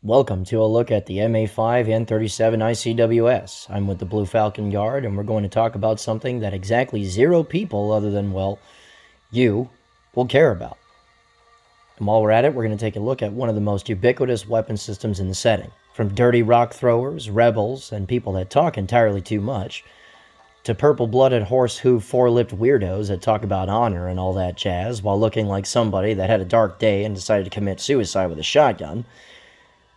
Welcome to a look at the MA5 and 37 ICWS. I'm with the Blue Falcon Guard, and we're going to talk about something that exactly 0 people other than, well, you, will care about. And while we're at it, we're going to take a look at one of the most ubiquitous weapon systems in the setting. From dirty rock throwers, rebels, and people that talk entirely too much, to purple-blooded horse-hoof four-lipped weirdos that talk about honor and all that jazz while looking like somebody that had a dark day and decided to commit suicide with a shotgun,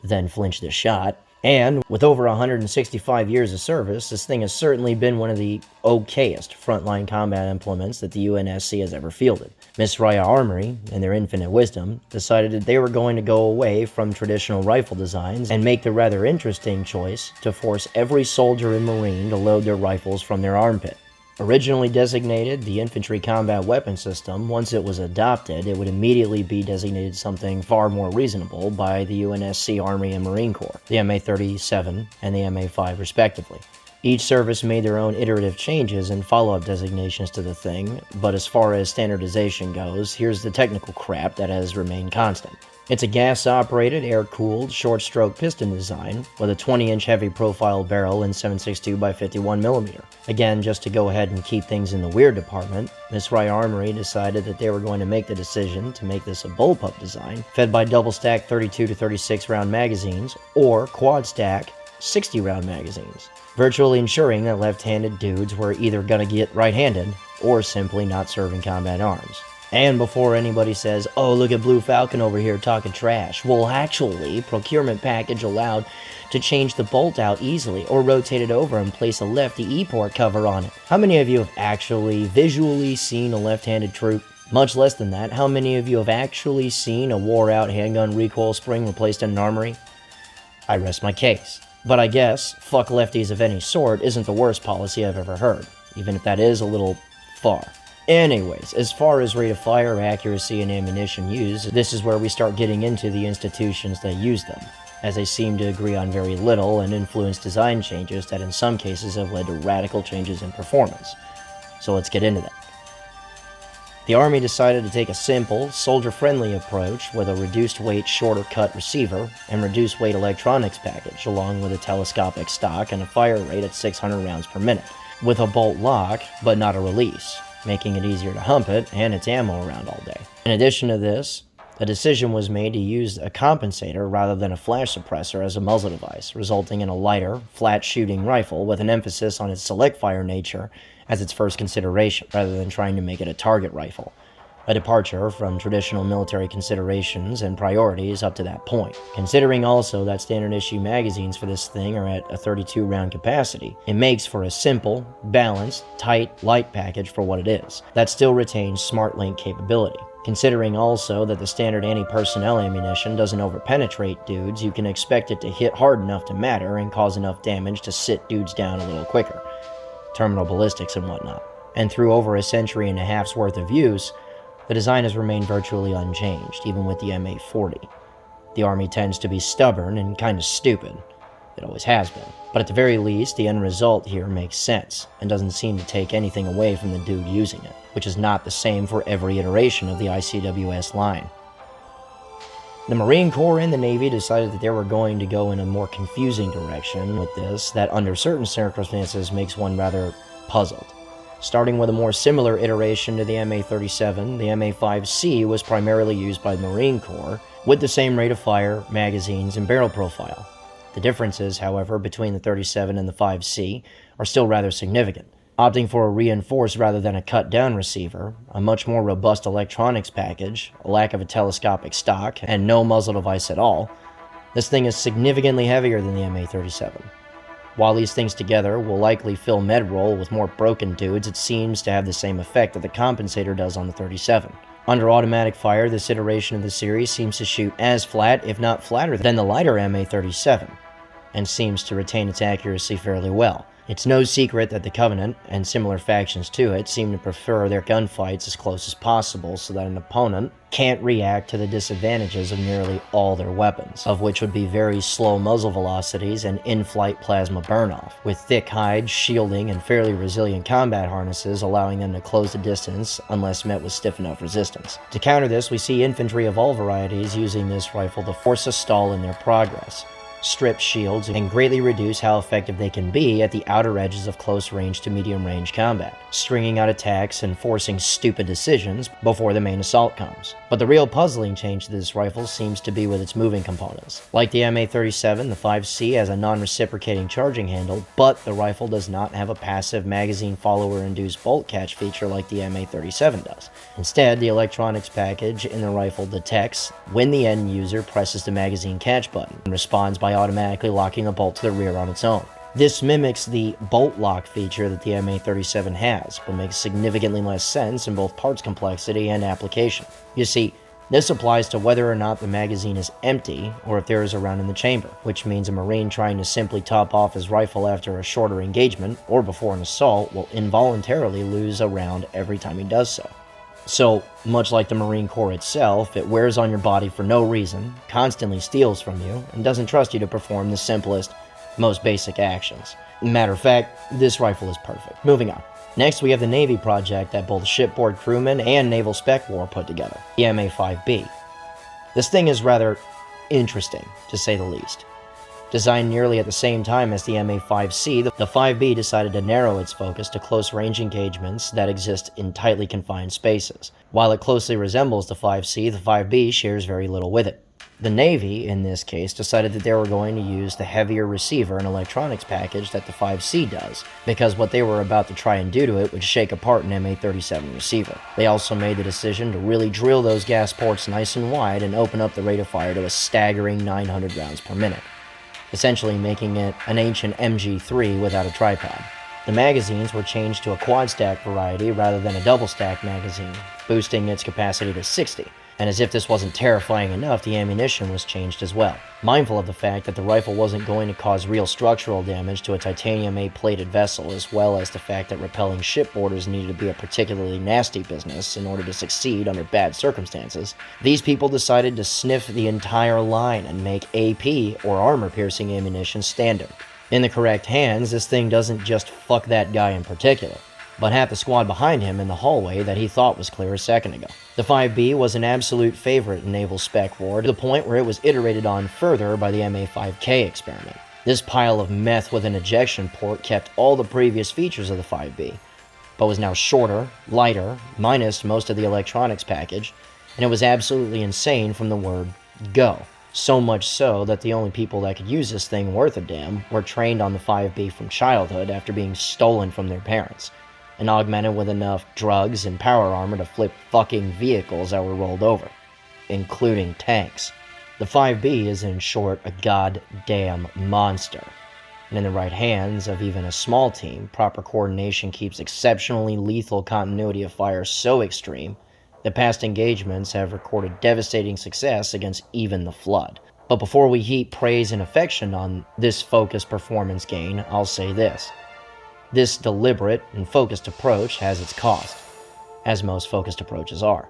then flinched the shot. And with over 165 years of service, this thing has certainly been one of the okayest frontline combat implements that the UNSC has ever fielded. Miss Raya Armory, in their infinite wisdom, decided that they were going to go away from traditional rifle designs and make the rather interesting choice to force every soldier and Marine to load their rifles from their armpit. Originally designated the Infantry Combat Weapon System, once it was adopted, it would immediately be designated something far more reasonable by the UNSC Army and Marine Corps, the MA37 and the MA5 respectively. Each service made their own iterative changes and follow-up designations to the thing, but as far as standardization goes, here's the technical crap that has remained constant. It's a gas-operated, air-cooled, short-stroke piston design with a 20-inch heavy-profile barrel and 7.62 by 51mm. Again, just to go ahead and keep things in the weird department, Miss Raya Armory decided that they were going to make the decision to make this a bullpup design, fed by double-stack 32 to 36 round magazines, or quad-stack 60-round magazines, virtually ensuring that left-handed dudes were either gonna get right-handed, or simply not serving combat arms. And before anybody says, oh, look at Blue Falcon over here talking trash, well, actually, procurement package allowed to change the bolt out easily or rotate it over and place a lefty E-port cover on it. How many of you have actually visually seen a left-handed troop? Much less than that, how many of you have actually seen a wore-out handgun recoil spring replaced in an armory? I rest my case. But I guess, fuck lefties of any sort isn't the worst policy I've ever heard, even if that is a little far. Anyways, as far as rate of fire, accuracy, and ammunition used, this is where we start getting into the institutions that use them, as they seem to agree on very little and influence design changes that in some cases have led to radical changes in performance. So let's get into that. The Army decided to take a simple, soldier-friendly approach with a reduced-weight, shorter-cut receiver and reduced-weight electronics package, along with a telescopic stock and a fire rate at 600 rounds per minute, with a bolt lock, but not a release, making it easier to hump it and its ammo around all day. In addition to this, a decision was made to use a compensator rather than a flash suppressor as a muzzle device, resulting in a lighter, flat-shooting rifle with an emphasis on its select-fire nature as its first consideration, rather than trying to make it a target rifle, a departure from traditional military considerations and priorities up to that point. Considering also that standard issue magazines for this thing are at a 32 round capacity, it makes for a simple, balanced, tight, light package for what it is, that still retains smart link capability. Considering also that the standard anti-personnel ammunition doesn't overpenetrate dudes, you can expect it to hit hard enough to matter and cause enough damage to sit dudes down a little quicker. Terminal ballistics and whatnot. And through over a century and a half's worth of use, the design has remained virtually unchanged, even with the MA40. The Army tends to be stubborn and kind of stupid. It always has been. But at the very least, the end result here makes sense, and doesn't seem to take anything away from the dude using it, which is not the same for every iteration of the ICWS line. The Marine Corps and the Navy decided that they were going to go in a more confusing direction with this that under certain circumstances makes one rather puzzled. Starting with a more similar iteration to the MA37, the MA5C was primarily used by the Marine Corps, with the same rate of fire, magazines, and barrel profile. The differences, however, between the 37 and the 5C are still rather significant. Opting for a reinforced rather than a cut-down receiver, a much more robust electronics package, a lack of a telescopic stock, and no muzzle device at all, this thing is significantly heavier than the MA37. While these things together will likely fill medroll with more broken dudes, it seems to have the same effect that the compensator does on the 37. Under automatic fire, this iteration of the series seems to shoot as flat, if not flatter, than the lighter MA37, and seems to retain its accuracy fairly well. It's no secret that the Covenant, and similar factions to it, seem to prefer their gunfights as close as possible so that an opponent can't react to the disadvantages of nearly all their weapons, of which would be very slow muzzle velocities and in-flight plasma burn-off, with thick hides, shielding, and fairly resilient combat harnesses allowing them to close the distance unless met with stiff enough resistance. To counter this, we see infantry of all varieties using this rifle to force a stall in their progress, strip shields, and greatly reduce how effective they can be at the outer edges of close range to medium range combat, stringing out attacks and forcing stupid decisions before the main assault comes. But the real puzzling change to this rifle seems to be with its moving components. Like the MA37, the 5C has a non-reciprocating charging handle, but the rifle does not have a passive magazine follower-induced bolt catch feature like the MA37 does. Instead, the electronics package in the rifle detects when the end user presses the magazine catch button and responds by automatically locking the bolt to the rear on its own. This mimics the bolt lock feature that the MA37 has, but makes significantly less sense in both parts complexity and application. You see, this applies to whether or not the magazine is empty or if there is a round in the chamber, which means a Marine trying to simply top off his rifle after a shorter engagement or before an assault will involuntarily lose a round every time he does so. So, much like the Marine Corps itself, it wears on your body for no reason, constantly steals from you, and doesn't trust you to perform the simplest, most basic actions. Matter of fact, this rifle is perfect. Moving on. Next, we have the Navy project that both shipboard crewmen and Naval Spec War put together, the MA5B. This thing is rather interesting, to say the least. Designed nearly at the same time as the MA5C, the 5B decided to narrow its focus to close-range engagements that exist in tightly confined spaces. While it closely resembles the 5C, the 5B shares very little with it. The Navy, in this case, decided that they were going to use the heavier receiver and electronics package that the 5C does, because what they were about to try and do to it would shake apart an MA37 receiver. They also made the decision to really drill those gas ports nice and wide and open up the rate of fire to a staggering 900 rounds per minute, essentially making it an ancient MG3 without a tripod. The magazines were changed to a quad-stack variety rather than a double-stack magazine, boosting its capacity to 60. And as if this wasn't terrifying enough, the ammunition was changed as well. Mindful of the fact that the rifle wasn't going to cause real structural damage to a titanium A-plated vessel, as well as the fact that repelling shipboarders needed to be a particularly nasty business in order to succeed under bad circumstances, these people decided to sniff the entire line and make AP, or armor-piercing ammunition, standard. In the correct hands, this thing doesn't just fuck that guy in particular, but half the squad behind him in the hallway that he thought was clear a second ago. The 5B was an absolute favorite in Naval Spec War, to the point where it was iterated on further by the MA5K experiment. This pile of meth with an ejection port kept all the previous features of the 5B, but was now shorter, lighter, minus most of the electronics package, and it was absolutely insane from the word go. So much so that the only people that could use this thing worth a damn were trained on the 5B from childhood after being stolen from their parents, and augmented with enough drugs and power armor to flip fucking vehicles that were rolled over, including tanks. The 5B is, in short, a goddamn monster. And in the right hands of even a small team, proper coordination keeps exceptionally lethal continuity of fire so extreme that past engagements have recorded devastating success against even the Flood. But before we heap praise and affection on this focused performance gain, I'll say this. This deliberate and focused approach has its cost, as most focused approaches are.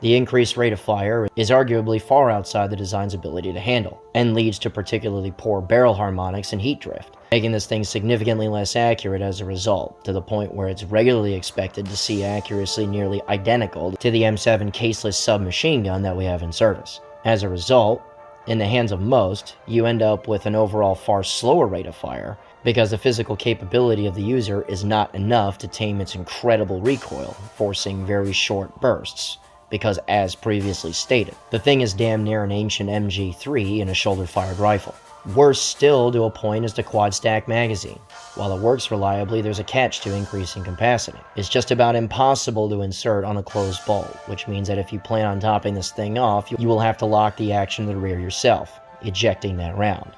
The increased rate of fire is arguably far outside the design's ability to handle, and leads to particularly poor barrel harmonics and heat drift, making this thing significantly less accurate as a result, to the point where it's regularly expected to see accuracy nearly identical to the M7 caseless submachine gun that we have in service. As a result, in the hands of most, you end up with an overall far slower rate of fire, because the physical capability of the user is not enough to tame its incredible recoil, forcing very short bursts, because as previously stated, the thing is damn near an ancient MG3 in a shoulder-fired rifle. Worse still to a point is the quad-stack magazine. While it works reliably, there's a catch to increasing capacity. It's just about impossible to insert on a closed bolt, which means that if you plan on topping this thing off, you will have to lock the action to the rear yourself, ejecting that round.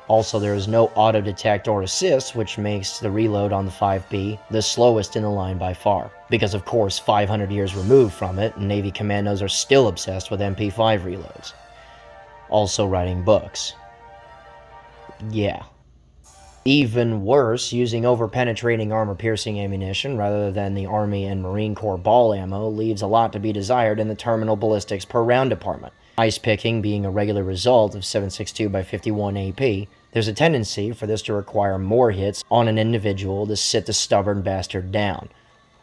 Also, there is no auto-detect or assist, which makes the reload on the 5B the slowest in the line by far. Because of course, 500 years removed from it, Navy commandos are still obsessed with MP5 reloads. Also writing books. Yeah. Even worse, using over-penetrating armor-piercing ammunition rather than the Army and Marine Corps ball ammo leaves a lot to be desired in the terminal ballistics per round department. Ice picking being a regular result of 7.62 by 51 AP, there's a tendency for this to require more hits on an individual to sit the stubborn bastard down,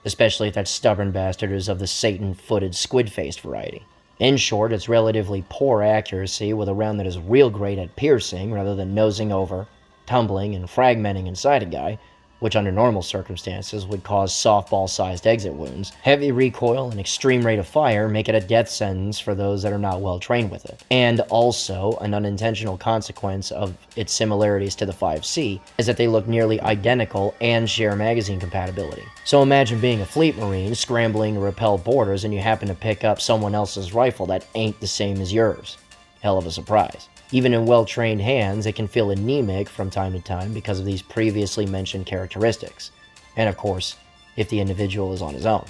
especially if that stubborn bastard is of the Satan-footed squid-faced variety. In short, it's relatively poor accuracy with a round that is real great at piercing rather than nosing over, tumbling, and fragmenting inside a guy, which under normal circumstances would cause softball-sized exit wounds. Heavy recoil and extreme rate of fire make it a death sentence for those that are not well trained with it. And also, an unintentional consequence of its similarities to the 5C is that they look nearly identical and share magazine compatibility. So imagine being a fleet marine scrambling to repel boarders and you happen to pick up someone else's rifle that ain't the same as yours. Hell of a surprise. Even in well-trained hands, it can feel anemic from time to time because of these previously mentioned characteristics, and of course, if the individual is on his own.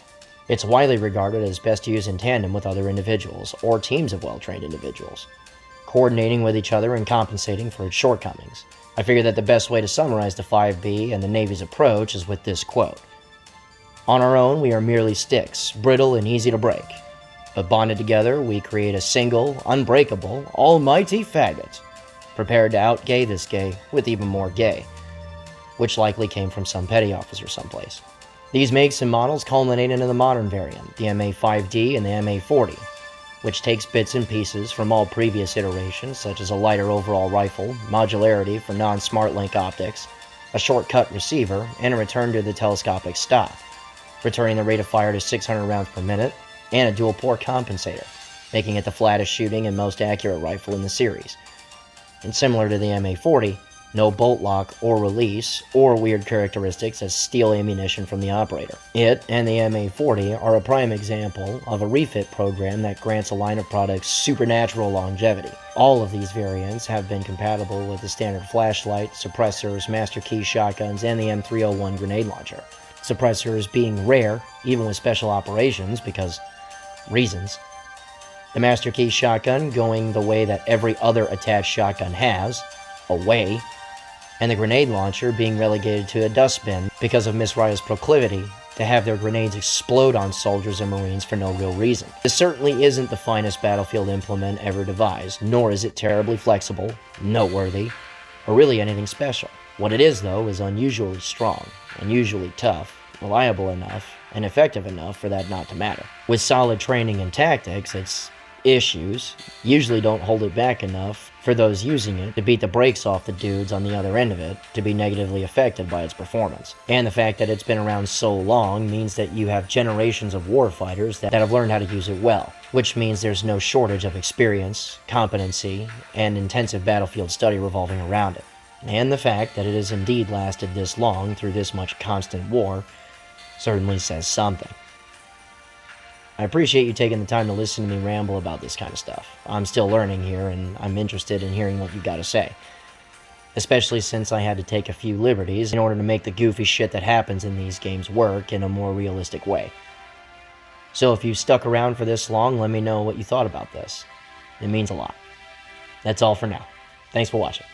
It's widely regarded as best to use in tandem with other individuals, or teams of well-trained individuals, coordinating with each other and compensating for its shortcomings. I figure that the best way to summarize the 5B and the Navy's approach is with this quote. On our own, we are merely sticks, brittle and easy to break. But bonded together, we create a single, unbreakable, almighty faggot, prepared to out-gay this gay with even more gay, which likely came from some petty officer someplace. These makes and models culminate into the modern variant, the MA5D and the MA40, which takes bits and pieces from all previous iterations, such as a lighter overall rifle, modularity for non-smart link optics, a short-cut receiver, and a return to the telescopic stock, returning the rate of fire to 600 rounds per minute, and a dual-port compensator, making it the flattest shooting and most accurate rifle in the series. And similar to the MA40, no bolt lock or release, or weird characteristics that steal ammunition from the operator. It and the MA40 are a prime example of a refit program that grants a line of products supernatural longevity. All of these variants have been compatible with the standard flashlight, suppressors, master key shotguns, and the M301 grenade launcher. Suppressors being rare, even with special operations, because reasons. The master key shotgun going the way that every other attached shotgun has, away, and the grenade launcher being relegated to a dustbin because of Miss Raya's proclivity to have their grenades explode on soldiers and Marines for no real reason. This certainly isn't the finest battlefield implement ever devised, nor is it terribly flexible, noteworthy, or really anything special. What it is, though, is unusually strong, unusually tough, reliable enough, and effective enough for that not to matter. With solid training and tactics, its issues usually don't hold it back enough for those using it to beat the brakes off the dudes on the other end of it to be negatively affected by its performance. And the fact that it's been around so long means that you have generations of warfighters that have learned how to use it well, which means there's no shortage of experience, competency, and intensive battlefield study revolving around it. And the fact that it has indeed lasted this long through this much constant war certainly says something. I appreciate you taking the time to listen to me ramble about this kind of stuff. I'm still learning here, and I'm interested in hearing what you've got to say. Especially since I had to take a few liberties in order to make the goofy shit that happens in these games work in a more realistic way. So if you stuck around for this long, let me know what you thought about this. It means a lot. That's all for now. Thanks for watching.